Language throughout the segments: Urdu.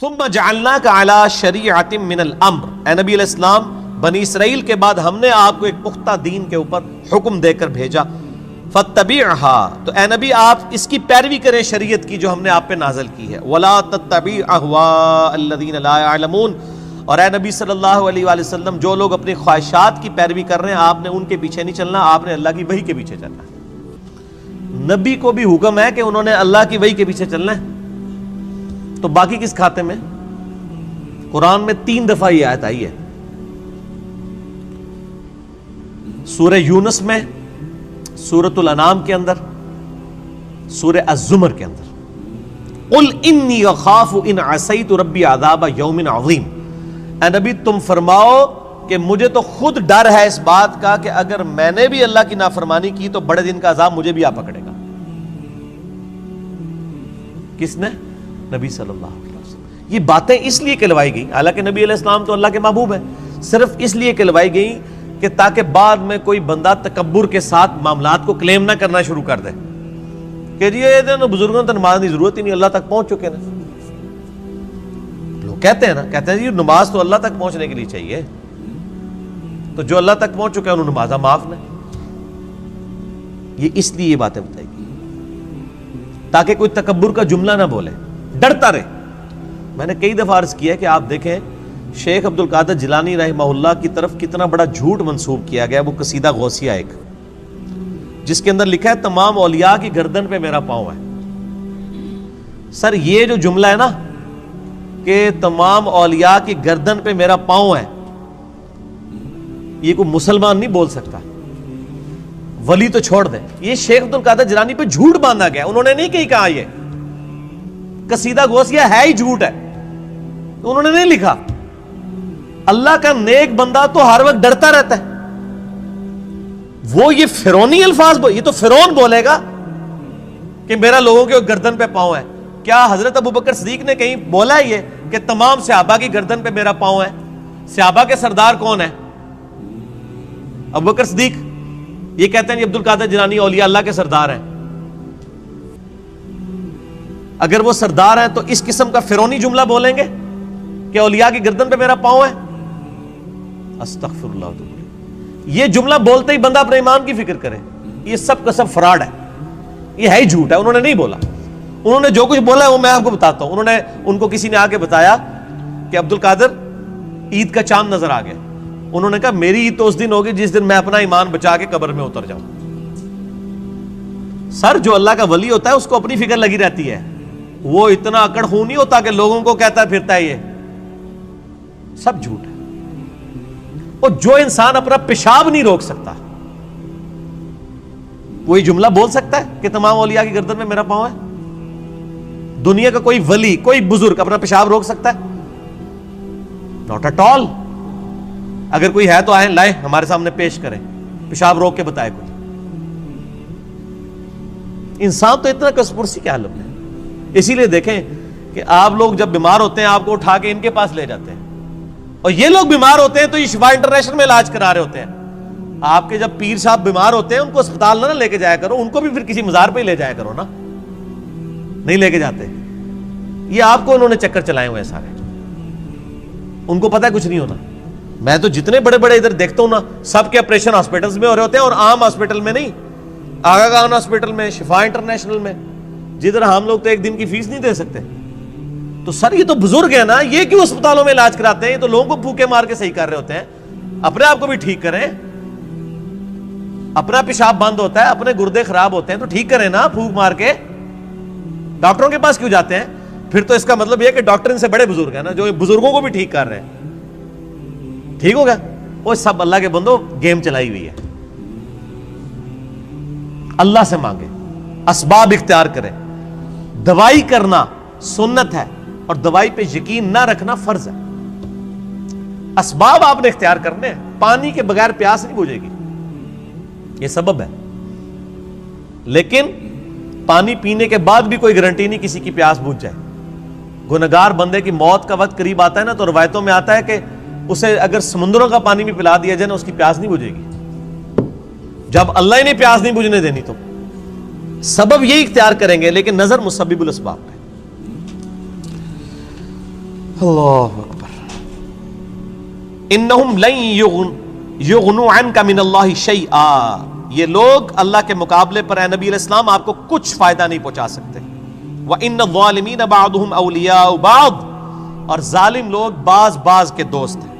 ثم جعلناک علی شریعۃ من الامر، اے نبی علیہ السلام بنی اسرائیل کے بعد ہم نے آپ کو ایک پختہ دین کے اوپر حکم دے کر بھیجا، فاتبعها، تو اے نبی آپ اس کی پیروی کریں شریعت کی جو ہم نے آپ پہ نازل کی ہے، ولا تتبع اهواء الذین لا يعلمون، اور اے نبی صلی اللہ علیہ وآلہ وسلم جو لوگ اپنی خواہشات کی پیروی کر رہے ہیں آپ نے ان کے پیچھے نہیں چلنا، آپ نے اللہ کی وحی کے پیچھے چلنا ہے۔ نبی کو بھی حکم ہے کہ انہوں نے اللہ کی وحی کے پیچھے چلنا ہے، تو باقی کس کھاتے میں؟ قرآن میں 3 دفعہ یہ آیت آئی ہے، سورہ یونس میں، سورۃ الانعام کے اندر، سورہ الزمر کے اندر۔ قل انی اخاف ان عصیت ربی عذاب یوم عظیم، اے نبی تم فرماؤ کہ مجھے تو خود ڈر ہے اس بات کا کہ اگر میں نے بھی اللہ کی نافرمانی کی تو بڑے دن کا عذاب مجھے بھی آ پکڑے گا۔ کس نے؟ نبی صلی اللہ علیہ وسلم۔ یہ باتیں اس لیے کہلوائی گئی، حالانکہ نبی علیہ السلام تو اللہ کے محبوب ہیں، صرف اس لیے کہلوائی گئی کہ تاکہ بعد میں کوئی بندہ تکبر کے ساتھ معاملات کو کلیم نہ کرنا شروع کر دے کہ جی یہ بزرگوں تو نماز کی ضرورت ہی نہیں، اللہ تک پہنچ چکے نا۔ لوگ کہتے ہیں نا، کہتے ہیں جی نماز تو اللہ تک پہنچنے کے لیے چاہیے، تو جو اللہ تک پہنچ چکے ہیں انہوں نمازہ معاف نہیں۔ یہ اس لیے یہ باتیں بتائی گئی تاکہ کوئی تکبر کا جملہ نہ بولے، ڈرتا رہے۔ میں نے کئی دفعہ عرض کیا کہ آپ دیکھیں شیخ عبد القادر جیلانی رحمہ اللہ کی طرف کتنا بڑا جھوٹ منسوب کیا گیا، وہ قصیدہ غوثیہ ایک، جس کے اندر لکھا ہے تمام اولیاء کی گردن پہ میرا پاؤں ہے۔ سر یہ جو جملہ ہے نا کہ تمام اولیاء کی گردن پہ میرا پاؤں ہے، یہ کوئی مسلمان نہیں بول سکتا، ولی تو چھوڑ دیں، یہ شیخ عبد القادر جیلانی پہ جھوٹ باندھا گیا، انہوں نے نہیں کہیں کہا، یہ قصیدہ غوثیہ ہے ہی جھوٹ ہے، انہوں نے نہیں لکھا۔ اللہ کا نیک بندہ تو ہر وقت ڈرتا رہتا ہے، وہ یہ فرعونی الفاظ یہ تو فرعون بولے گا کہ میرا لوگوں کے گردن پہ پاؤں ہے۔ کیا حضرت ابوبکر صدیق نے کہیں بولا ہے یہ کہ تمام صحابہ کی گردن پہ میرا پاؤں ہے؟ صحابہ کے سردار کون ہے؟ ابوبکر صدیق۔ یہ کہتے ہیں عبد القادر جیلانی اولیاء اللہ کے سردار ہیں۔ اگر وہ سردار ہیں تو اس قسم کا فرعونی جملہ بولیں گے کہ اولیاء کی گردن پہ میرا پاؤں ہے؟ استغفر اللہ۔ یہ جملہ بولتے ہی بندہ اپنے ایمان کی فکر کرے، یہ سب کا سب فراڈ ہے، یہ ہے ہی جھوٹ ہے، انہوں نے نہیں بولا۔ انہوں نے جو کچھ بولا ہے وہ میں آپ کو بتاتا ہوں۔ ان کو کسی نے آ کے بتایا کہ عبد القادر عید کا چاند نظر آ گیا، انہوں نے کہا میری عید تو اس دن ہوگی جس دن میں اپنا ایمان بچا کے قبر میں اتر جاؤں۔ سر جو اللہ کا ولی ہوتا ہے اس کو اپنی فکر لگی رہتی ہے، وہ اتنا اکڑ خون نہیں ہوتا کہ لوگوں کو کہتا پھرتا ہے، یہ سب جھوٹ ہے۔ اور جو انسان اپنا پیشاب نہیں روک سکتا وہی جملہ بول سکتا ہے کہ تمام اولیاء کی گردن میں میرا پاؤں ہے؟ دنیا کا کوئی ولی، کوئی بزرگ اپنا پیشاب روک سکتا ہے؟ Not at all. اگر کوئی ہے تو آئیں، لائیں ہمارے سامنے پیش کریں، پیشاب روک کے بتائے کوئی۔ انسان تو اتنا کسپرسی کے حالت میں، اسی لیے دیکھیں کہ آپ لوگ جب بیمار ہوتے ہیں آپ کو اٹھا کے ان کے پاس لے جاتے ہیں، اور یہ لوگ بیمار ہوتے ہیں تو یہ شفا انٹرنیشنل میں علاج کرا رہے ہوتے ہیں۔ آپ کے جب پیر صاحب بیمار ہوتے ہیں ان کو اسپتال نہ لے کے جایا کرو، ان کو بھی پھر کسی مزار پہ ہی لے جایا کرو نا، نہیں لے کے جاتے۔ یہ آپ کو انہوں نے چکر چلائے ہوئے سارے، ان کو پتہ ہے کچھ نہیں ہونا۔ میں تو جتنے بڑے بڑے ادھر دیکھتا ہوں نا، سب کے آپریشن ہاسپٹلز میں ہو رہے ہوتے ہیں، اور عام ہاسپٹل میں نہیں، آغا خان ہاسپٹل میں، شفا انٹرنیشنل میں، جدھر ہم لوگ تو ایک دن کی فیس نہیں دے سکتے۔ تو سر یہ تو بزرگ ہے نا، یہ کیوں اسپتالوں میں علاج کراتے ہیں؟ یہ تو لوگوں کو پھوکے مار کے صحیح کر رہے ہوتے ہیں، اپنے آپ کو بھی ٹھیک کریں۔ اپنا پیشاب بند ہوتا ہے، اپنے گردے خراب ہوتے ہیں تو ٹھیک کریں نا پھوک مار کے۔ ڈاکٹروں کے پاس کیوں جاتے ہیں؟ پھر تو اس کا مطلب یہ کہ ڈاکٹر ان سے بڑے بزرگ ہیں نا، جو بزرگوں کو بھی ٹھیک کر رہے ہیں۔ ٹھیک ہو گیا؟ وہ سب اللہ کے بندو گیم چلائی ہوئی ہے۔ اللہ سے مانگے، اسباب اختیار کریں۔ دوائی کرنا سنت ہے اور دوائی پہ یقین نہ رکھنا فرض ہے۔ اسباب آپ نے اختیار کرنے ہیں۔ پانی کے بغیر پیاس نہیں بجھے گی، یہ سبب ہے، لیکن پانی پینے کے بعد بھی کوئی گارنٹی نہیں کسی کی پیاس بجھ جائے۔ گنہگار بندے کی موت کا وقت قریب آتا ہے نا، تو روایتوں میں آتا ہے کہ اسے اگر سمندروں کا پانی بھی پلا دیا جائے نا، اس کی پیاس نہیں بجھے گی۔ جب اللہ ہی نے پیاس نہیں بجھنے دینی تو سبب یہی اختیار کریں گے، لیکن نظر مسبب الاسباب پہ۔ اللہ اکبر. انہم لن یغنوا عنک من اللہ شیئا، یہ لوگ اللہ کے مقابلے پر اے نبی علیہ السلام آپ کو کچھ فائدہ نہیں پہنچا سکتے. وَإِنَّ الظَّالِمِينَ بَعْضُهُمْ أَوْلِيَاءُ بَعْضٍ، اور ظالم لوگ بعض کے دوست ہیں.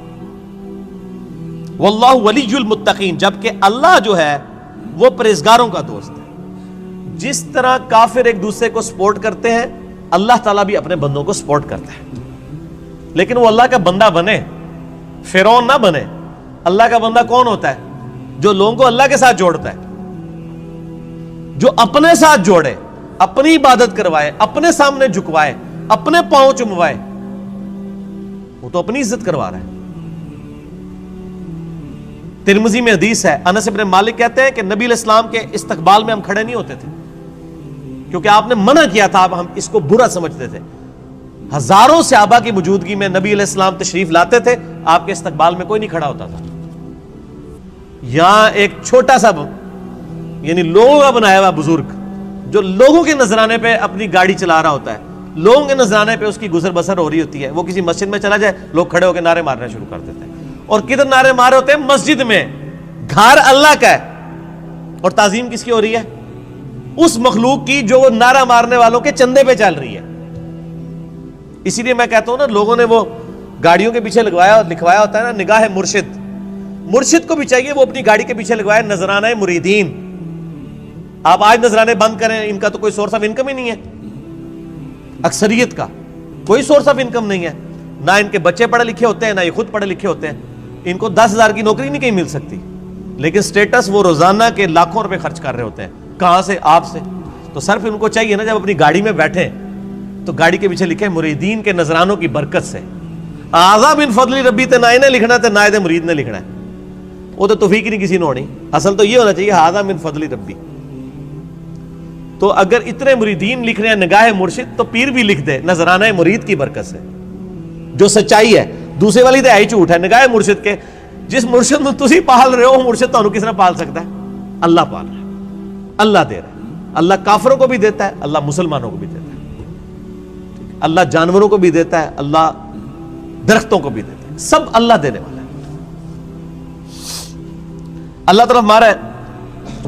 وَاللَّهُ وَلِيُّ الْمُتَّقِينَ، جبکہ اللہ جو ہے وہ پرہیزگاروں کا دوست ہے. جس طرح کافر ایک دوسرے کو سپورٹ کرتے ہیں، اللہ تعالیٰ بھی اپنے بندوں کو سپورٹ کرتا ہے. لیکن وہ اللہ کا بندہ بنے، فرعون نہ بنے. اللہ کا بندہ کون ہوتا ہے؟ جو لوگوں کو اللہ کے ساتھ جوڑتا ہے، جو اپنے ساتھ جوڑے، اپنی عبادت کروائے، اپنے سامنے جھکوائے، اپنے پاؤں چموائے. وہ تو اپنی عزت کروا رہا ہے. ترمذی میں حدیث ہے، انس بن مالک کہتے ہیں کہ نبی علیہ السلام کے استقبال میں ہم کھڑے نہیں ہوتے تھے، کیونکہ آپ نے منع کیا تھا. اب ہم اس کو برا سمجھتے تھے. ہزاروں صحابہ کی موجودگی میں نبی علیہ السلام تشریف لاتے تھے، آپ کے استقبال میں کوئی نہیں کھڑا ہوتا تھا. یہاں ایک چھوٹا سا یعنی لوگوں کا بنایا ہوا بزرگ جو لوگوں کے نذرانے پہ اپنی گاڑی چلا رہا ہوتا ہے، لوگوں کے نذرانے پہ اس کی گزر بسر ہو رہی ہوتی ہے، وہ کسی مسجد میں چلا جائے، لوگ کھڑے ہو کے نعرے مارنا شروع کر دیتے ہیں. اور کدھر نعرے مارے ہوتے ہیں؟ مسجد میں. گھر اللہ کا ہے اور تعظیم کس کی ہو رہی ہے؟ اس مخلوق کی جو وہ نعرہ مارنے والوں کے چندے پہ چل رہی ہے. اسی لیے میں کہتا ہوں نا، لوگوں نے وہ گاڑیوں کے پیچھے لکھوایا ہوتا ہے نا، نگاہ مرشد. مرشد کو بھی چاہیے وہ اپنی گاڑی کے پیچھے لگوائے نذرانہ مریدین. آپ آج نذرانے بند کریں، ان کا تو کوئی سورس آف انکم ہی نہیں ہے. اکثریت کا کوئی سورس آف انکم نہیں ہے. نہ ان کے بچے پڑھے لکھے ہوتے ہیں، نہ یہ خود پڑھے لکھے ہوتے ہیں. ان کو 10,000 کی نوکری نہیں کہیں مل سکتی، لیکن سٹیٹس وہ روزانہ کے لاکھوں روپے خرچ کر رہے ہوتے ہیں. کہاں سے؟ آپ سے. تو صرف ان کو چاہیے نا، جب اپنی گاڑی میں بیٹھیں تو گاڑی کے پیچھے لکھے مریدین کے نذرانوں کی برکت سے. اعظم من فضل ربی تے نہ انہیں لکھنا تے نہ تے مرید نے لکھنا ہے. وہ تو توفیق نہیں کسی نے ہونی. اصل تو یہ ہونا چاہیے اعظم من فضل ربی. تو اگر اتنے مریدین لکھ رہے ہیں نگاہ مرشد، تو پیر بھی لکھ دے نذرانہ مرید کی برکت سے، جو سچائی ہے. دوسرے والی تو ہے ہی جھوٹ ہے. نگاہ مرشد کے جس مرشد میں تسی پال رہے ہو، مرشد تو کس نے پال سکتا ہے؟ اللہ پال رہا ہے، اللہ دے رہا ہے. اللہ کافروں کو بھی دیتا ہے، اللہ مسلمانوں کو بھی دیتا ہے. اللہ جانوروں کو بھی دیتا ہے، اللہ درختوں کو بھی دیتا ہے. سب اللہ دینے والا ہے. اللہ طرف مارا ہے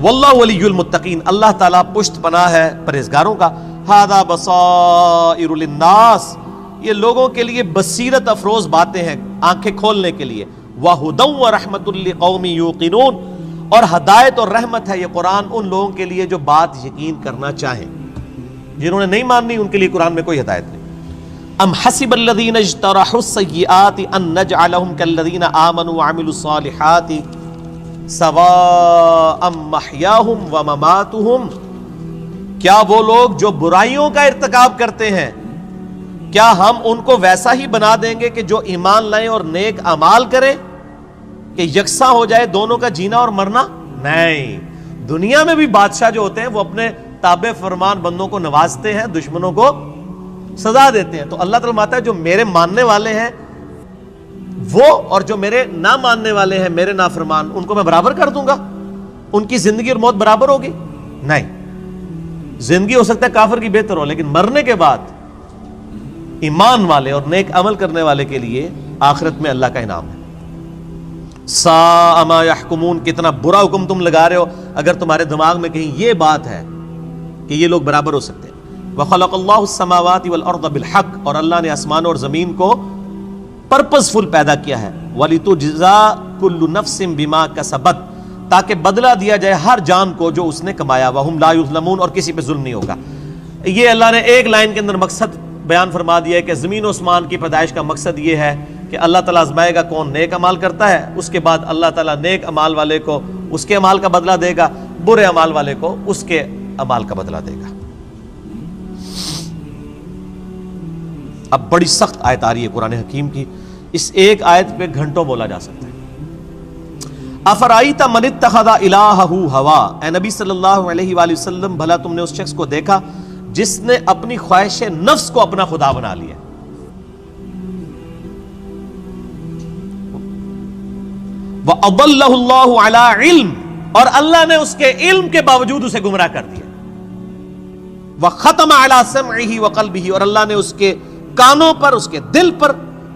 واللہ ولی المتقین، اللہ تعالیٰ پشت پناہ ہے پرہیزگاروں کا. ھذا بصائر للناس، یہ لوگوں کے لیے بصیرت افروز باتیں ہیں، آنکھیں کھولنے کے لیے. وَھدًى وَرَحْمَةٌ لِقَوْمٍ يُوقِنُونَ، اور ہدایت اور رحمت ہے یہ قرآن ان لوگوں کے لیے جو بات یقین کرنا چاہیں. جنہوں نے نہیں ماننی ان کے لیے قرآن میں کوئی ہدایت نہیں. ام حسب الذین اجترحوا السیئات ان نجعلهم كالذین آمنوا وعملوا الصالحات سواء محیاہم ومماتہم، کیا وہ لوگ جو برائیوں کا ارتکاب کرتے ہیں، کیا ہم ان کو ویسا ہی بنا دیں گے کہ جو ایمان لائیں اور نیک اعمال کریں، کہ یکساں ہو جائے دونوں کا جینا اور مرنا؟ نہیں. دنیا میں بھی بادشاہ جو ہوتے ہیں وہ اپنے تابع فرمان بندوں کو نوازتے ہیں، دشمنوں کو سزا دیتے ہیں. تو اللہ تعالیٰ ماتا ہے جو میرے ماننے والے ہیں وہ اور جو میرے نہ ماننے والے ہیں، میرے نافرمان، ان کو میں برابر کر دوں گا؟ ان کی زندگی اور موت برابر ہوگی؟ نہیں. زندگی ہو سکتا ہے کافر کی بہتر ہو، لیکن مرنے کے بعد ایمان والے اور نیک عمل کرنے والے کے لیے آخرت میں اللہ کا انعام ہے. ساء ما یحکمون، کتنا برا حکم تم لگا رہے ہو اگر تمہارے دماغ میں کہیں یہ بات ہے کہ یہ لوگ برابر ہو سکتے ہیں. وَخَلَقَ اللَّهُ السَّمَاوَاتِ وَالْأَرْضَ بِالْحَقِّ، اور اللہ نے آسمان اور زمین کو پرپز فل پیدا کیا ہے. وَلِتُجْزَىٰ كُلُّ نَفْسٍ بِمَا كَسَبَتْ، تاکہ بدلہ دیا جائے ہر جان کو جو اس نے کمایا. وَهُمْ لَا يُظْلَمُونَ، اور کسی پہ ظلم نہیں ہوگا. یہ اللہ نے ایک لائن کے اندر مقصد بیان فرما دیا ہے کہ زمین و آسمان کی پیدائش کا مقصد یہ ہے کہ اللہ تعالیٰ آزمائے گا کون نیک عمال کرتا ہے، اس کے بعد اللہ تعالیٰ نیک عمال والے کو اس کے عمال کا بدلہ دے گا، برے عمال والے کو اس کے عمال کا بدلہ دے گا. اب بڑی سخت آیت آ رہی ہے قرآن حکیم کی، اس ایک آیت پہ گھنٹوں بولا جا سکتا ہے. افرائیت من اتخذ الہہ ہوا، اے نبی صلی اللہ علیہ وآلہ وسلم بھلا تم نے اس شخص کو دیکھا جس نے اپنی خواہش نفس کو اپنا خدا بنا لیا. وَأَضَلَّهُ اللَّهُ عَلَىٰ عِلْمٍ، اور اللہ نے اس کے علم کے باوجود اسے گمراہ کر دیا. وَخَتَمَ عَلَىٰ سَمْعِهِ وَقَلْبِهِ، اور اللہ نے اس کے کانوں پر اس کے دل پر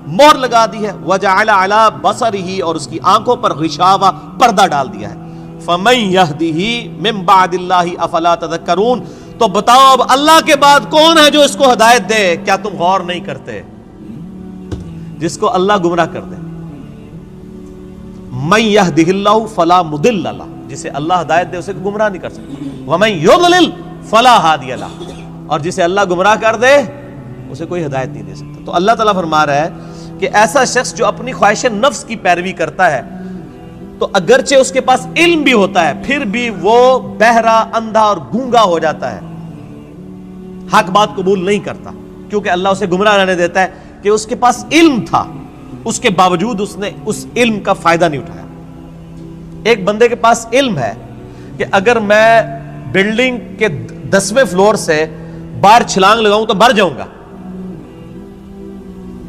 مہر لگا دی ہے، وجعل علی بصرہ اور اس کی آنکھوں پر غشاوہ پردہ ڈال دیا ہے۔ فمن یہدہ من بعد اللہ افلا تذکرون، تو بتاؤ اب اللہ کے بعد کون ہے جو اس کو ہدایت دے؟ کیا تم غور نہیں کرتے؟ جس کو اللہ گمراہ کر دے، من یہدہ اللہ فلا مضل لہ، جسے اللہ ہدایت دے اسے گمراہ نہیں کر سکتا، ومن یضلل فلا ہادی لہ، اور جسے اللہ گمراہ کر دے اسے کوئی ہدایت نہیں دے سکتا۔ تو اللہ تعالیٰ فرما رہا ہے کہ ایسا شخص جو اپنی خواہش نفس کی پیروی کرتا ہے، تو اگرچہ اس کے پاس علم بھی ہوتا ہے پھر بھی وہ بہرا، اندھا اور گونگا ہو جاتا ہے، حق بات قبول نہیں کرتا، کیونکہ اللہ اسے گمراہ رہنے دیتا ہے کہ اس کے پاس علم تھا، اس کے باوجود اس نے اس علم کا فائدہ نہیں اٹھایا۔ ایک بندے کے پاس علم ہے کہ اگر میں بلڈنگ کے 10ویں فلور سے باہر چھلانگ لگاؤں تو مر جاؤں گا،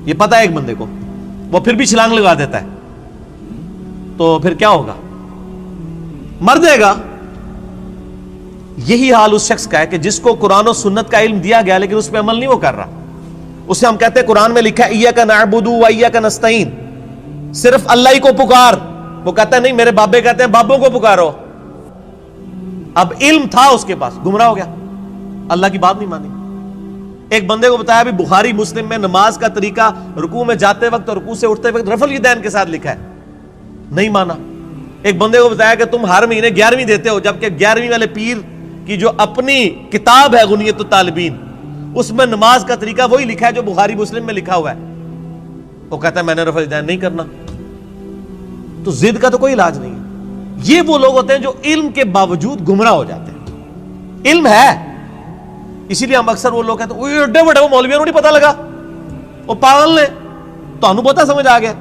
یہ پتا ہے ایک بندے کو، وہ پھر بھی چھلانگ لگا دیتا ہے، تو پھر کیا ہوگا؟ مر جائے گا۔ یہی حال اس شخص کا ہے کہ جس کو قرآن و سنت کا علم دیا گیا لیکن اس پہ عمل نہیں وہ کر رہا، اسے ہم کہتے ہیں قرآن میں لکھا ہے ایاک نعبد و ایاک نستعین، صرف اللہ ہی کو پکار، وہ کہتا ہے نہیں، میرے بابے کہتے ہیں بابوں کو پکارو۔ اب علم تھا اس کے پاس، گمراہ ہو گیا، اللہ کی بات نہیں مانی۔ ایک بندے کو بتایا بھی بخاری مسلم میں نماز کا طریقہ رکوع میں جاتے وقت اور رکوع سے اٹھتے وقت رفع الیدین کے ساتھ لکھا ہے، نہیں مانا۔ ایک بندے کو بتایا کہ تم ہر مہینے 11ویں دیتے ہو، جبکہ 11ویں والے پیر کی جو اپنی کتاب ہے غنیت الطالبین، اس میں نماز کا طریقہ وہی لکھا ہے جو بخاری مسلم میں لکھا ہوا ہے، وہ کہتا ہے میں نے رفع الیدین نہیں کرنا۔ تو ضد کا تو کوئی علاج نہیں ہے۔ یہ وہ لوگ ہوتے ہیں جو علم کے باوجود گمراہ ہو جاتے ہیں۔ علم ہے، اسی لیے ہم اکثر وہ لوگ کہتے ہیں وہ ایڈے بڑے وہ مولویوں کو نہیں پتہ لگا، وہ پاگل نے، تو ہمیں پتہ سمجھ آ گیا۔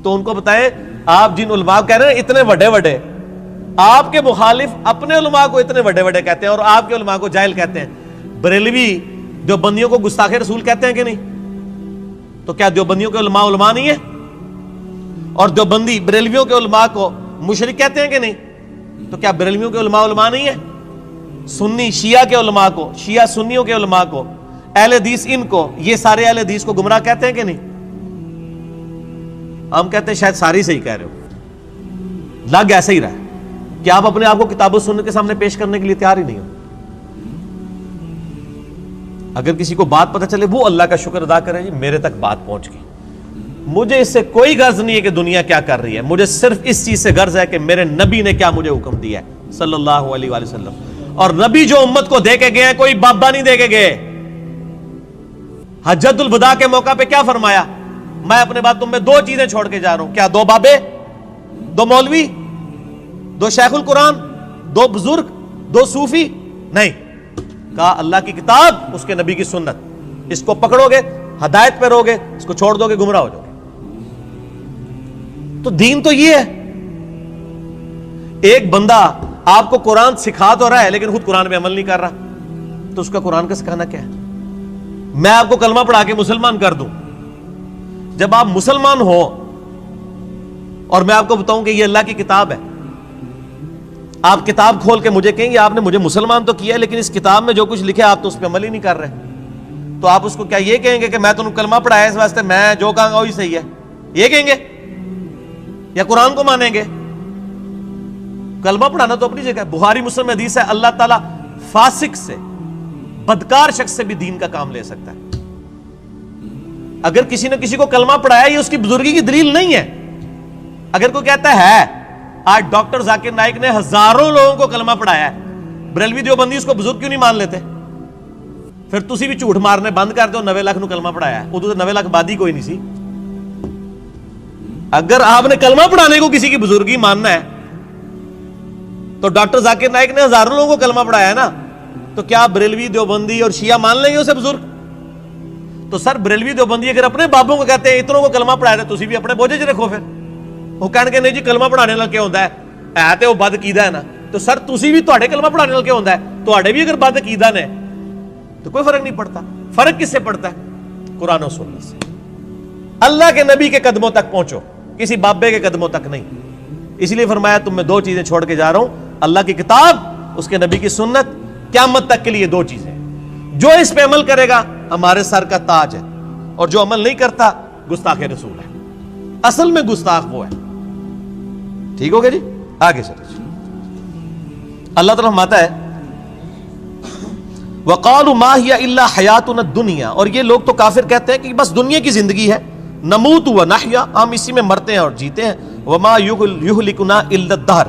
تو ان کو بتائیں، آپ جن علماء کہہ رہے ہیں اتنے بڑے بڑے، آپ کے مخالف اپنے علماء کو اتنے بڑے بڑے کہتے ہیں اور آپ کے علماء کو جاہل کہتے ہیں۔ بریلوی دیوبندیوں کو گستاخ رسول کہتے ہیں کہ نہیں؟ تو کیا دیوبندیوں کے علماء علماء نہیں ہیں؟ اور دیوبندی بریلویوں کے علماء کو مشرک کہتے ہیں کہ نہیں؟ تو کیا بریلویوں کے علماء علماء نہیں ہیں؟ سنی شیعہ کے علماء کو، شیعہ سنیوں کے علماء کو، اہل حدیث ان کو، یہ سارے اہل حدیث کو گمراہ کہتے ہیں کہ نہیں؟ ہم کہتے ہیں شاید ساری صحیح کہہ رہے ہو، لگ ایسا ہی رہا ہے کہ آپ اپنے آپ کو کتاب و سنت کے سامنے پیش کرنے کے لیے تیار ہی نہیں ہو۔ اگر کسی کو بات پتہ چلے وہ اللہ کا شکر ادا کرے، جی میرے تک بات پہنچ گئی، مجھے اس سے کوئی غرض نہیں ہے کہ دنیا کیا کر رہی ہے، مجھے صرف اس چیز سے غرض ہے کہ میرے نبی نے کیا مجھے حکم دیا ہے صلی اللہ علیہ وآلہ وسلم۔ اور نبی جو امت کو دے کے گئے ہیں کوئی بابا نہیں دے کے گئے۔ حجۃ الوداع کے موقع پہ کیا فرمایا؟ میں اپنے بعد تم میں 2 چیزیں چھوڑ کے جا رہا ہوں، کیا 2 بابے، 2 مولوی، 2 شیخ القرآن، 2 بزرگ، 2 صوفی؟ نہیں، کہا اللہ کی کتاب، اس کے نبی کی سنت، اس کو پکڑو گے ہدایت پہ رہو گے، اس کو چھوڑ دو گے گمراہ ہو جاؤ گے۔ تو دین تو یہ ہے۔ ایک بندہ آپ کو قرآن سکھا تو رہا ہے لیکن خود قرآن پہ عمل نہیں کر رہا، تو اس کا قرآن کا سکھانا کیا ہے؟ میں آپ کو کلمہ پڑھا کے مسلمان کر دوں، جب آپ مسلمان ہو اور میں آپ کو بتاؤں کہ یہ اللہ کی کتاب ہے، آپ کتاب کھول کے مجھے کہیں گے آپ نے مجھے مسلمان تو کیا ہے لیکن اس کتاب میں جو کچھ لکھا آپ تو اس پہ عمل ہی نہیں کر رہے، تو آپ اس کو کیا یہ کہیں گے کہ میں تمہیں کلمہ پڑھایا اس واسطے میں جو کہوں گا وہی صحیح ہے، یہ کہیں گے یا قرآن کو مانیں گے؟ کلمہ پڑھانا تو اپنی جگہ ہے، بخاری مسلم حدیث ہے اللہ تعالیٰ فاسق سے، بدکار شخص سے بھی دین کا کام لے سکتا ہے۔ اگر کسی نے کسی کو کلمہ پڑھایا یہ اس کی بزرگی کی دلیل نہیں ہے۔ اگر کوئی کہتا ہے آج ڈاکٹر ذاکر نائک نے ہزاروں لوگوں کو کلمہ پڑھایا ہے، بریلوی دیوبندی اس کو بزرگ کیوں نہیں مان لیتے؟ پھر تسی بھی جھوٹ مارنے بند کر دو، 90 لاکھ نو کلمہ پڑھایا ہے، ادو تو 90 لاکھ بادی کوئی نہیں سی۔ اگر آپ نے کلمہ پڑھانے کو کسی کی بزرگی ماننا ہے تو ڈاکٹر ذاکر نائک نے ہزاروں لوگوں کو کلمہ پڑھایا ہے نا، تو کیا بریلوی دیوبندی اور شیعہ مان لیں گے اسے بزرگ؟ تو سر بریلوی دیوبندی اگر اپنے بابوں کو کہتے ہیں اتنوں کو کلمہ پڑھایا تھے، تسی بھی اپنے بوجھے چ رکھو، پھر وہ کہنے کے نہیں جی کلمہ پڑھانے نال کیا ہوتا ہے تے وہ بد عقیدہ ہے نا، تو سر تسی بھی تواڈے کلمہ پڑھانے نال کیا ہوتا ہے، تواڈے بھی اگر بد عقیدہ نے تو کوئی فرق نہیں پڑتا۔ فرق کس سے پڑتا ہے؟ قرآن و سنت سے۔ اللہ کے نبی کے قدموں تک پہنچو، کسی بابے کے قدموں تک نہیں۔ اس لیے فرمایا تم میں 2 چیزیں چھوڑ کے جا رہا ہوں، اللہ کی کتاب، اس کے نبی کی سنت، قیامت تک کے لیے 2 چیزیں، جو اس پہ عمل کرے گا ہمارے سر کا تاج ہے، اور جو عمل نہیں کرتا گستاخ رسول ہے۔ اصل میں گستاخ وہ ہے۔ ٹھیک ہو گیا جی، آگے چلیں۔ اللہ تعالیٰ فرماتا ہے وَقَالُوا مَا هِيَ إِلَّا حَيَاتُنَا الدُّنْيَا، اور یہ لوگ تو کافر کہتے ہیں کہ بس دنیا کی زندگی ہے، نموت وَنَحْيَا، ہم اسی میں مرتے ہیں اور جیتے ہیں، وَمَا يُهْلِكُنَا إِلَّا الدَّهْرُ،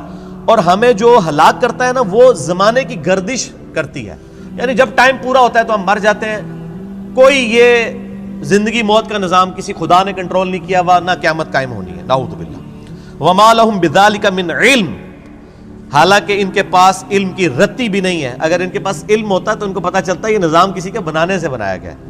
اور ہمیں جو ہلاک کرتا ہے نا وہ زمانے کی گردش کرتی ہے، یعنی جب ٹائم پورا ہوتا ہے تو ہم مر جاتے ہیں۔ کوئی یہ زندگی موت کا نظام کسی خدا نے کنٹرول نہیں کیا ہوا، نہ قیامت قائم ہونی ہے، نعوذ باللہ۔ وَمَا لَهُم بِذَلِكَ مِنْ عِلْمٍ، حالانکہ ان کے پاس علم کی رتی بھی نہیں ہے۔ اگر ان کے پاس علم ہوتا تو ان کو پتا چلتا یہ نظام کسی کے بنانے سے بنایا گیا ہے۔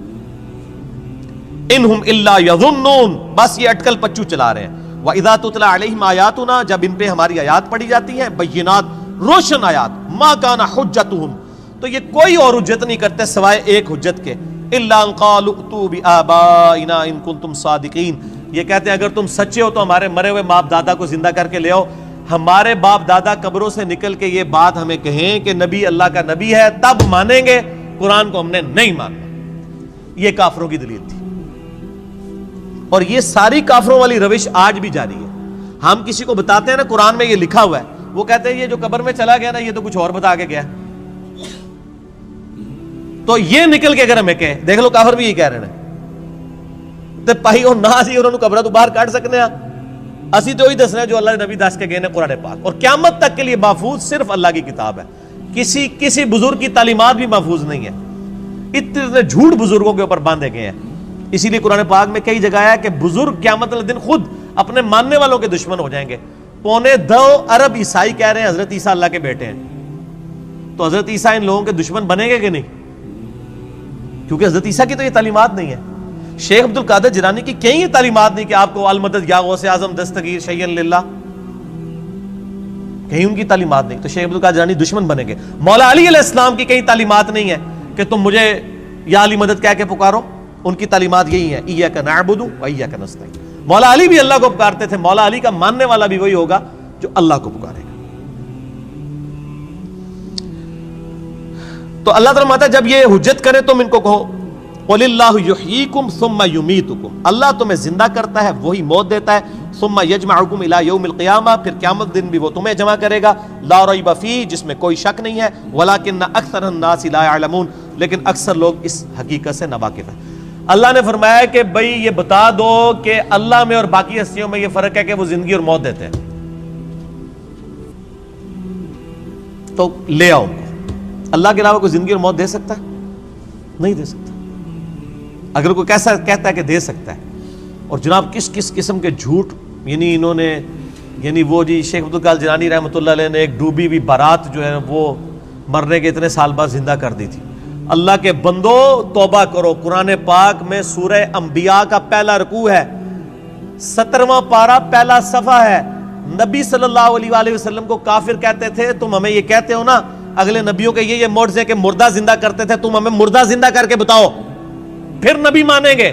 اِنْهُمْ إِلَّا يَظُنُّونَ، بس یہ اٹکل پچو چلا رہے ہیں۔ وَإِذَا تُتْلَى عَلَيْهِمْ آيَاتُنَا، جب ان پہ ہماری آیات پڑھی جاتی ہیں، بینات، روشن آیات، مَا كَانَ حُجَّتُهُمْ، تو یہ کوئی اور حجت نہیں کرتے سوائے ایک حجت کے، إِلَّا أَنْ قَالُوا ائْتُوا بِآبَائِنَا إِن كُنتُمْ صَادِقِينَ، یہ کہتے ہیں اگر تم سچے ہو تو ہمارے مرے ہوئے باپ دادا کو زندہ کر کے لے آؤ۔ ہمارے باپ دادا قبروں سے نکل کے یہ بات ہمیں کہیں کہ نبی اللہ کا نبی ہے، تب مانیں گے، قرآن کو ہم نے نہیں ماننا۔ یہ کافروں کی دلیل تھی، اور یہ ساری کافروں والی روش آج بھی جاری ہے۔ ہم کسی کو بتاتے ہیں نا قرآن میں یہ لکھا ہوا ہے، وہ کہتے ہیں یہ جو قبر میں چلا گیا نا یہ تو کچھ اور بتا کے گیا، تو یہ نکل کے اگر ہمیں کہے، دیکھ لو کافر بھی یہی کہہ رہے ہیں تے پائی اور نہ سی انہوں نے قبرہ تو باہر کاٹ سکنے ہیں، اسی تو ہی دسنا ہے جو اللہ نبی دس کے گئے نے قرآن پاک، اور قیامت تک کے لیے محفوظ صرف اللہ کی کتاب ہے، کسی بزرگ کی تعلیمات بھی محفوظ نہیں ہے۔ اتنے جھوٹ بزرگوں کے اوپر باندھے گئے ہیں، اسی لیے قرآن پاک میں کئی جگہ ہے کہ بزرگ قیامت والے دن خود اپنے ماننے والوں کے دشمن ہو جائیں گے۔ 2.25 ارب عیسائی کہہ رہے ہیں حضرت عیسیٰ اللہ کے بیٹے ہیں، تو حضرت عیسیٰ ان لوگوں کے دشمن بنیں گے کہ نہیں؟ کیونکہ حضرت عیسیٰ کی تو یہ تعلیمات نہیں ہے۔ شیخ عبد القادر جیلانی کی کہیں یہ تعلیمات نہیں کہ آپ کو المدد یا غوث اعظم دستگیر شیئن للہ، کہیں ان کی تعلیمات نہیں، تو شیخ عبد القادر جیلانی دشمن بنیں گے۔ مولا علی علیہ السلام کی کہیں تعلیمات نہیں ہے کہ تم مجھے یا علی مدد کہہ کے پکارو، ان کی تعلیمات یہی ہے ایاک نعبد و ایاک نستعین۔ مولا علی بھی اللہ کو پکارتے تھے، مولا علی کا ماننے والا بھی وہی ہوگا جو اللہ کو پکارے گا۔ تو اللہ تعالیٰ ہے جب یہ حجت کرے تم ان کو کہو قُلِ اللَّهُ يُحْيِيكُمْ ثُمَّ يُمِيتُكُمْ، اللہ تمہیں زندہ کرتا ہے وہی موت دیتا ہے، ثُمَّ يَجْمَعُكُمْ إِلَى يَوْمِ الْقِيَامَةِ، پھر قیامت دن بھی وہ تمہیں جمع کرے گا، لا ریب فیہ، جس میں کوئی شک نہیں ہے، وَلَكِنَّ أَكْثَرَ النَّاسِ لَا يَعْلَمُونَ، لیکن اکثر لوگ اس حقیقت سے ناواقف ہیں۔ اللہ نے فرمایا کہ بھئی یہ بتا دو کہ اللہ میں اور باقی ہستیوں میں یہ فرق ہے کہ وہ زندگی اور موت دیتے ہیں، تو لے آؤ ان کو۔ اللہ کے علاوہ کوئی زندگی اور موت دے سکتا ہے؟ نہیں دے سکتا۔ اگر کوئی کیسا کہتا ہے کہ دے سکتا ہے، اور جناب کس کس قسم کے جھوٹ، یعنی انہوں نے، یعنی وہ جی شیخ عبد القادر جیلانی رحمۃ اللہ علیہ نے ایک ڈوبی ہوئی بارات جو ہے وہ مرنے کے اتنے سال بعد زندہ کر دی تھی۔ اللہ کے بندو توبہ کرو، قرآن پاک میں سورہ انبیاء کا پہلا رکوع ہے، 17واں پارہ پہلا صفحہ ہے۔ نبی صلی اللہ علیہ وآلہ وسلم کو کافر کہتے تھے، تم ہمیں یہ کہتے ہو نا اگلے نبیوں کے یہ معجزے کہ مردہ زندہ کرتے تھے، تم ہمیں مردہ زندہ کر کے بتاؤ پھر نبی مانیں گے۔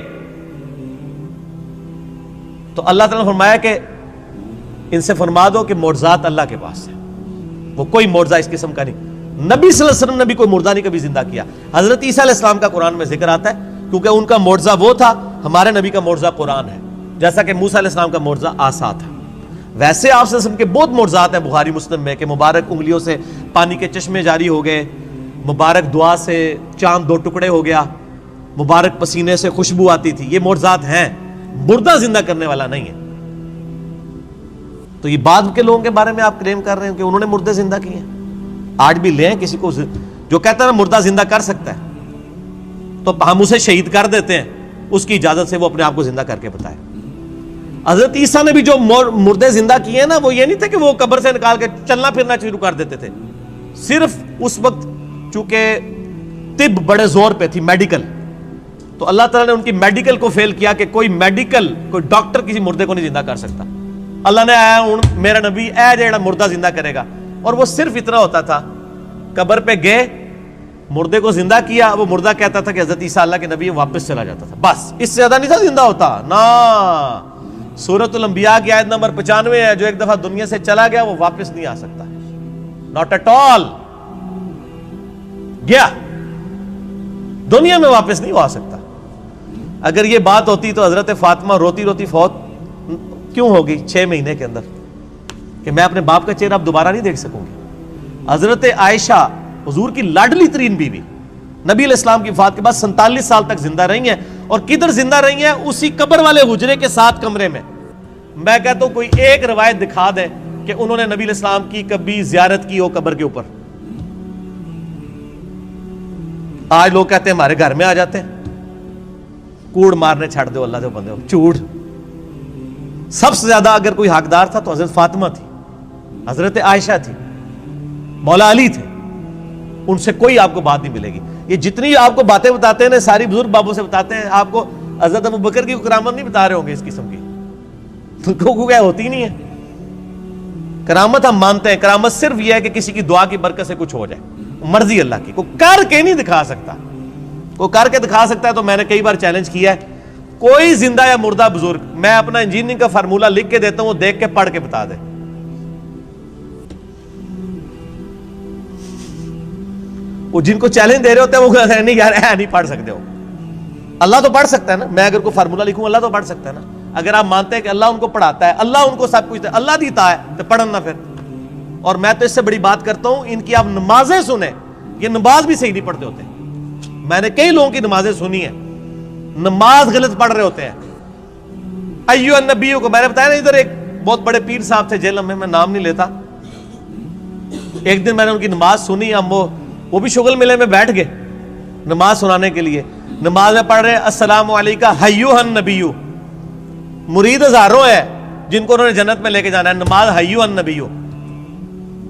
تو اللہ تعالیٰ نے فرمایا کہ ان سے فرما دو کہ معجزات اللہ کے پاس ہے، وہ کوئی معجزہ اس قسم کا نہیں۔ نبی صلی اللہ علیہ وسلم نے بھی کوئی مردہ نہیں کبھی زندہ کیا۔ حضرت عیسیٰ علیہ السلام کا قرآن میں ذکر آتا ہے کیونکہ ان کا معجزہ وہ تھا، ہمارے نبی کا معجزہ قرآن ہے، جیسا کہ موسیٰ علیہ السلام کا معجزہ عصا تھا۔ ویسے آپ صلی اللہ علیہ وسلم کے بہت معجزات ہیں بخاری مسلم میں کہ مبارک انگلیوں سے پانی کے چشمے جاری ہو گئے، مبارک دعا سے چاند 2 ٹکڑے ہو گیا، مبارک پسینے سے خوشبو آتی تھی، یہ معجزات ہیں، مردہ زندہ کرنے والا نہیں ہے۔ تو یہ بعد کے لوگوں کے بارے میں آپ کلیم کر رہے ہیں کہ انہوں نے مردے زندہ کیے ہیں؟ آج بھی لیں کسی کو جو کہتا ہے نا مردہ زندہ کر سکتا ہے تو ہم اسے شہید کر دیتے ہیں، اس کی اجازت سے وہ اپنے آپ کو زندہ کر کے بتائے۔ حضرت عیسیٰ نے بھی جو مردے زندہ کیے ہیں نا، وہ یہ نہیں تھے کہ وہ قبر سے نکال کے چلنا پھرنا شروع کر دیتے تھے، صرف اس وقت چونکہ طب بڑے زور پہ تھی، میڈیکل، تو اللہ تعالیٰ نے ان کی میڈیکل کو فیل کیا کہ کوئی ڈاکٹر کسی مردے کو نہیں زندہ کر سکتا۔ اللہ نے آیا ہوں میرا نبی اے جیڑا مردہ زندہ کرے گا، اور وہ صرف اتنا ہوتا تھا، قبر پہ گئے مردے کو زندہ کیا، وہ مردہ کہتا تھا کہ حضرت عیسیٰ اللہ کے نبی، واپس چلا جاتا تھا، بس اس سے زیادہ نہیں تھا زندہ ہوتا نا۔ سورۃ الانبیاء کی آیت نمبر 95 ہے، جو ایک دفعہ دنیا سے چلا گیا وہ واپس نہیں آ سکتا، ناٹ ایٹ آل، گیا۔ دنیا میں واپس نہیں آ سکتا. اگر یہ بات ہوتی تو حضرت فاطمہ روتی روتی فوت کیوں ہوگی 6 مہینے کے اندر کہ میں اپنے باپ کا چہرہ اب دوبارہ نہیں دیکھ سکوں گی. حضرت عائشہ حضور کی لاڈلی ترین بیوی نبی علیہ السلام کی وفات کے بعد 47 سال تک زندہ رہی ہیں, اور کدھر زندہ رہی ہیں؟ اسی قبر والے حجرے کے 7 کمرے میں. میں کہتا ہوں کوئی ایک روایت دکھا دے کہ انہوں نے نبی علیہ السلام کی کبھی زیارت کی ہو قبر کے اوپر. آج لوگ کہتے ہیں ہمارے گھر میں آ جاتے ہیں, کوڑ مارنے چھڑ دو اللہ دے بندے ہو, چوڑ. سب سے زیادہ اگر کوئی حقدار تھا تو حضرت فاطمہ تھی, حضرت عائشہ تھی, مولا علی تھے. ان سے کوئی آپ کو بات نہیں ملے گی. یہ جتنی آپ کو باتیں بتاتے ہیں نا ساری بزرگ بابوں سے بتاتے ہیں, آپ کو حضرت ابوبکر کی کرامت نہیں بتا رہے ہوں گے اس قسم کی, تو کیا ہوتی نہیں ہے کرامت. ہم مانتے ہیں کرامت صرف یہ ہے کہ کسی کی دعا کی برکت سے کچھ ہو جائے, مرضی اللہ کی. کوئی کر کے نہیں دکھا سکتا, کوئی کر کے دکھا سکتا ہے تو میں نے کئی بار چیلنج کیا ہے, کوئی زندہ یا مردہ بزرگ میں اپنا انجینئرنگ کا فارمولہ لکھ کے دیتا ہوں, وہ دیکھ کے پڑھ کے بتا دے. وہ جن کو چیلنج دے رہے ہوتے ہیں وہ کہتے ہیں نہیں یار نہیں پڑھ سکتے ہو. اللہ تو پڑھ سکتا ہے نا, میں اگر کوئی فارمولہ لکھوں اللہ تو پڑھ سکتا ہے نا. اگر آپ مانتے ہیں کہ اللہ ان کو پڑھاتا ہے, اللہ ان کو سب کچھ دے, اللہ دیتا ہے, تو پڑھن نہ پھر. اور میں تو اس سے بڑی بات کرتا ہوں, ان کی آپ نمازیں سنیں, یہ نماز بھی صحیح نہیں پڑھتے ہوتے. میں نے کئی لوگوں کی نمازیں سنی ہیں, نماز غلط پڑھ رہے ہوتے ہیں. ایو النبیوں کو میں نے بتایا نا, ادھر ایک بہت بڑے پیر صاحب تھے جیل میں نام نہیں لیتا. ایک دن میں نے ان کی نماز سنی, ہم وہ بھی شغل ملے میں بیٹھ گئے نماز سنانے کے لیے. نماز میں پڑھ رہے السلام علیکہ ایھا النبیو. مرید ہزاروں ہے جن کو انہوں نے جنت میں لے کے جانا ہے, نماز ایھا النبیو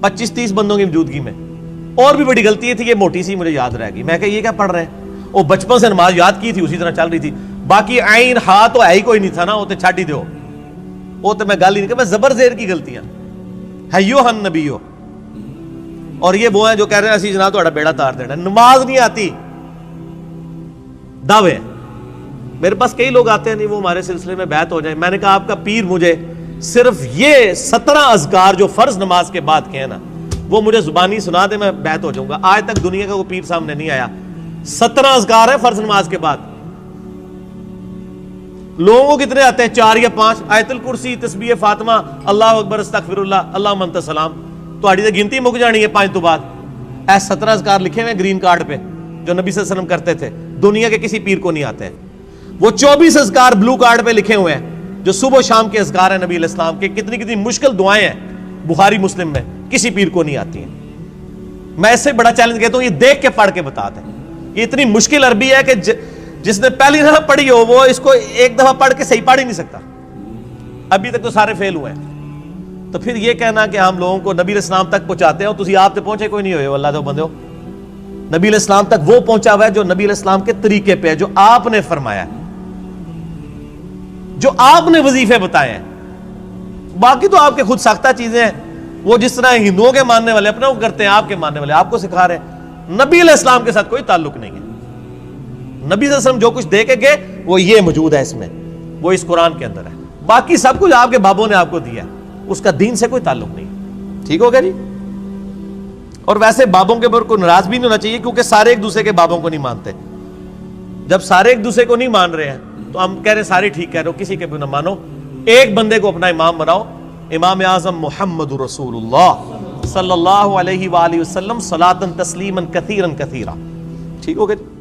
25-30 بندوں کی موجودگی میں. اور بھی بڑی غلطی تھی, یہ موٹی سی مجھے یاد رہ گئی. میں کہ یہ کیا پڑھ رہے ہیں, وہ بچپن سے نماز یاد کی تھی اسی طرح چل رہی تھی, باقی عین ہا تو ہے ہی کوئی نہیں تھا نا, وہ تو چھڈ ہی دو, وہ تو میں گل ہی نہیں کہ میں زبر زیر کی غلطیاں. ایھا النبیو. اور یہ وہ ہیں جو کہہ رہے ہیں اسی جناب تہاڈا بیڑا تار دینا, نماز نہیں آتی, دعوے. میرے پاس کئی لوگ آتے ہیں نہیں وہ ہمارے سلسلے میں بیعت ہو جائیں. میں نے کہا آپ کا پیر مجھے صرف یہ 17 اذکار جو فرض نماز کے بعد کے ہیں نا وہ مجھے زبانی سنا دے, میں بیعت ہو جاؤں گا. آج تک دنیا کا کوئی پیر سامنے نہیں آیا. 17 اذکار ہیں فرض نماز کے بعد. لوگوں کو کتنے آتے ہیں, 4 یا 5. آیت الکرسی, تسبیح فاطمہ, اللہ اکبر, استغفر اللہ, اللہم انت السلام. تہاڈی تے گنتی مک جانی ہے 5 تو بعد. اے 17 اذکار لکھے ہوئے گرین کارڈ پہ جو نبی صلی اللہ علیہ وسلم کرتے تھے, دنیا کے کسی پیر کو نہیں آتے. وہ 24 اذکار بلو کارڈ پہ لکھے ہوئے ہیں جو صبح و شام کے اذکار ہیں نبی علیہ السلام کے. کتنی کتنی مشکل دعائیں ہیں بخاری مسلم میں, کسی پیر کو نہیں آتی ہیں. میں اس سے بڑا چیلنج کہتا ہوں یہ دیکھ کے پڑھ کے بتا دیں. یہ اتنی مشکل عربی ہے کہ جس نے پہلی دفعہ پڑھی ہو وہ اس کو ایک دفعہ پڑھ کے صحیح پڑھ ہی نہیں سکتا. ابھی تک تو سارے فیل ہوئے ہیں. تو پھر یہ کہنا کہ ہم لوگوں کو نبی علیہ السلام تک پہنچاتے ہو, تسی آپ تک پہنچے کوئی نہیں ہوئے اللہ دے بندے ہو. نبی علیہ السلام تک وہ پہنچا ہوا ہے جو نبی علیہ السلام کے طریقے پہ ہے, جو آپ نے فرمایا ہے, جو آپ نے وظیفے بتائے ہیں. باقی تو آپ کے خود ساختہ چیزیں ہیں, وہ جس طرح ہندوؤں کے ماننے والے اپنا وہ کرتے ہیں, آپ کے ماننے والے آپ کو سکھا رہے ہیں. نبی علیہ السلام کے ساتھ کوئی تعلق نہیں ہے. نبی صلی اللہ علیہ وسلم جو کچھ دے کے گئے وہ یہ موجود ہے اس میں, وہ اس قرآن کے اندر ہے. باقی سب کچھ آپ کے بابوں نے آپ کو دیا, اس کا دین سے کوئی تعلق نہیں. ٹھیک ہو گیا جی. اور ویسے بابوں کے اوپر کوئی ناراض بھی نہیں ہونا چاہیے, کیونکہ سارے ایک دوسرے کے بابوں کو نہیں مانتے. جب سارے ایک دوسرے کو نہیں مان رہے ہیں تو ہم کہہ رہے ہیں سارے ٹھیک کہہ رہے ہو, کسی کے بھی نہ مانو, ایک بندے کو اپنا امام بناؤ. امام اعظم محمد رسول اللہ صلی اللہ علیہ وآلہ وسلم صلاۃ تسلیما کثیرا کثیرا. ٹھیک ہو گیا.